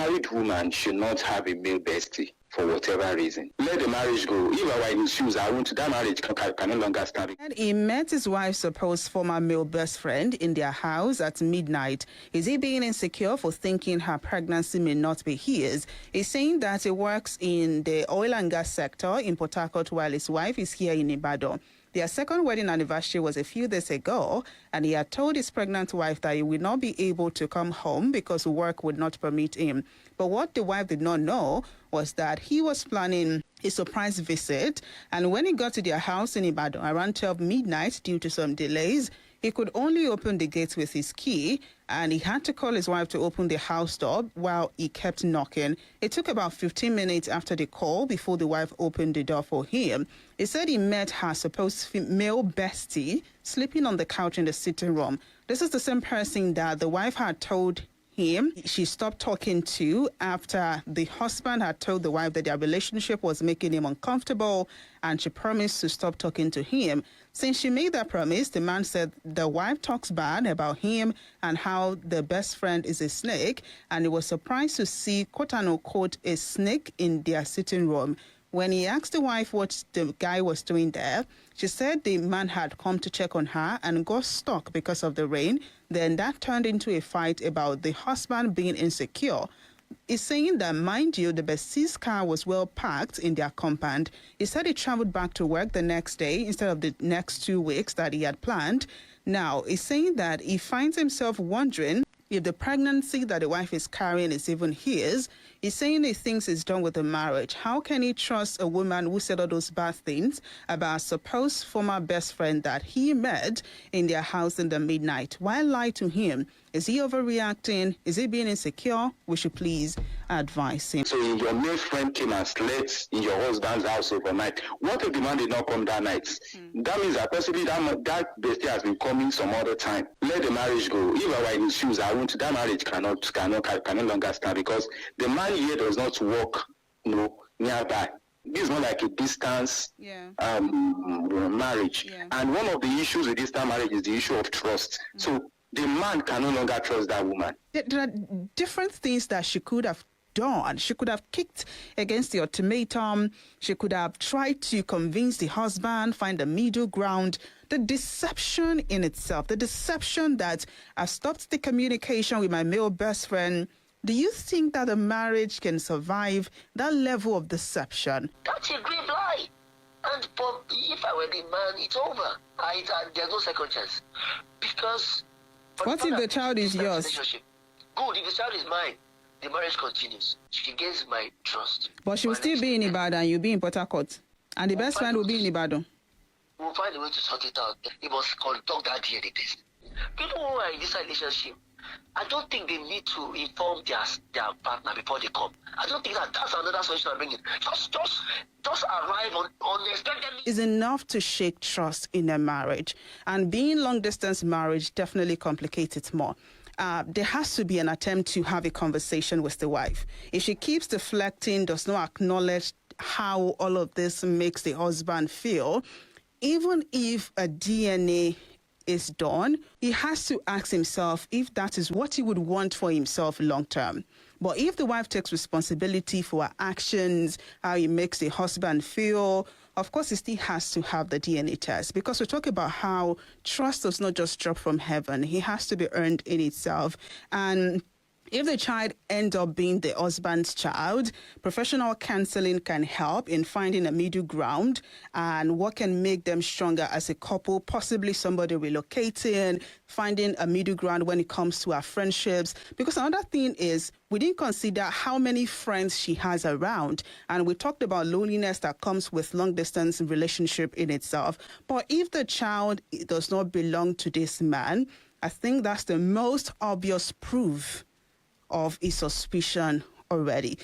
married woman should not have a male bestie for whatever reason. Let the marriage go. If I were in his shoes, that marriage can no longer stand. And he met his wife's supposed former male best friend in their house at midnight. Is he being insecure for thinking her pregnancy may not be his? He's saying that he works in the oil and gas sector in Port Harcourt while his wife is here in Ibadan. Their second wedding anniversary was a few days ago, and he had told his pregnant wife that he would not be able to come home because work would not permit him. But what the wife did not know was that he was planning a surprise visit, and when he got to their house in Ibadan around 12 midnight due to some delays, he could only open the gate with his key, and he had to call his wife to open the house door while he kept knocking. It took about 15 minutes after the call before the wife opened the door for him. He said he met her supposed female bestie sleeping on the couch in the sitting room. This is the same person that the wife had told him she stopped talking to after the husband had told the wife that their relationship was making him uncomfortable, and she promised to stop talking to him. Since she made that promise, the man said the wife talks bad about him and how the best friend is a snake, and he was surprised to see quote unquote a snake in their sitting room. When he asked the wife what the guy was doing there, she said the man had come to check on her and got stuck because of the rain. Then that turned into a fight about the husband being insecure. He's saying that, mind you, the bestie's car was well parked in their compound. He said he traveled back to work the next day instead of the next 2 weeks that he had planned. Now, he's saying that he finds himself wondering if the pregnancy that the wife is carrying is even his. He's saying he thinks it's done with the marriage. How can he trust a woman who said all those bad things about a supposed former best friend that he met in their house in the midnight? Why lie to him? Is he overreacting? Is he being insecure? We should please advise him. So your male friend came and slept in your husband's house overnight. What if the man did not come that night? That means that possibly that bestie has been coming some other time. Let the marriage go. If I were in his shoes, that marriage can no longer stand, because the man here does not work nearby. This is not like a distance marriage. Yeah. And one of the issues with distance marriage is the issue of trust. So the man can no longer trust that woman. There are different things that she could have done. She could have kicked against the ultimatum. She could have tried to convince the husband, find a middle ground. The deception in itself, the deception that I've stopped the communication with my male best friend. Do you think that a marriage can survive that level of deception? That's a great lie. And if I were the man, it's over. There's no second chance. Because... What if the child is yours? Good, if the child is mine, the marriage continues. She gains my trust. But she will still be in Ibadan, you'll be in Port Harcourt. And the best friend will be in Ibadan. We'll find a way to sort it out. He must conduct that DNA test. People who are in this relationship, I don't think they need to inform their partner before they come. I don't think that's another solution I'm bringing. Just arrive unexpectedly. Is enough to shake trust in a marriage. And being long-distance marriage definitely complicates it more. There has to be an attempt to have a conversation with the wife. If she keeps deflecting, does not acknowledge how all of this makes the husband feel, even if a DNA is done, he has to ask himself if that is what he would want for himself long term. But if the wife takes responsibility for her actions, how he makes the husband feel, of course, he still has to have the DNA test, because we talk about how trust does not just drop from heaven. It has to be earned in itself. And if the child ends up being the husband's child, professional counseling can help in finding a middle ground and what can make them stronger as a couple, possibly somebody relocating, finding a middle ground when it comes to our friendships. Because another thing is, we didn't consider how many friends she has around. And we talked about loneliness that comes with long-distance relationship in itself. But if the child does not belong to this man, I think that's the most obvious proof of a suspicion already.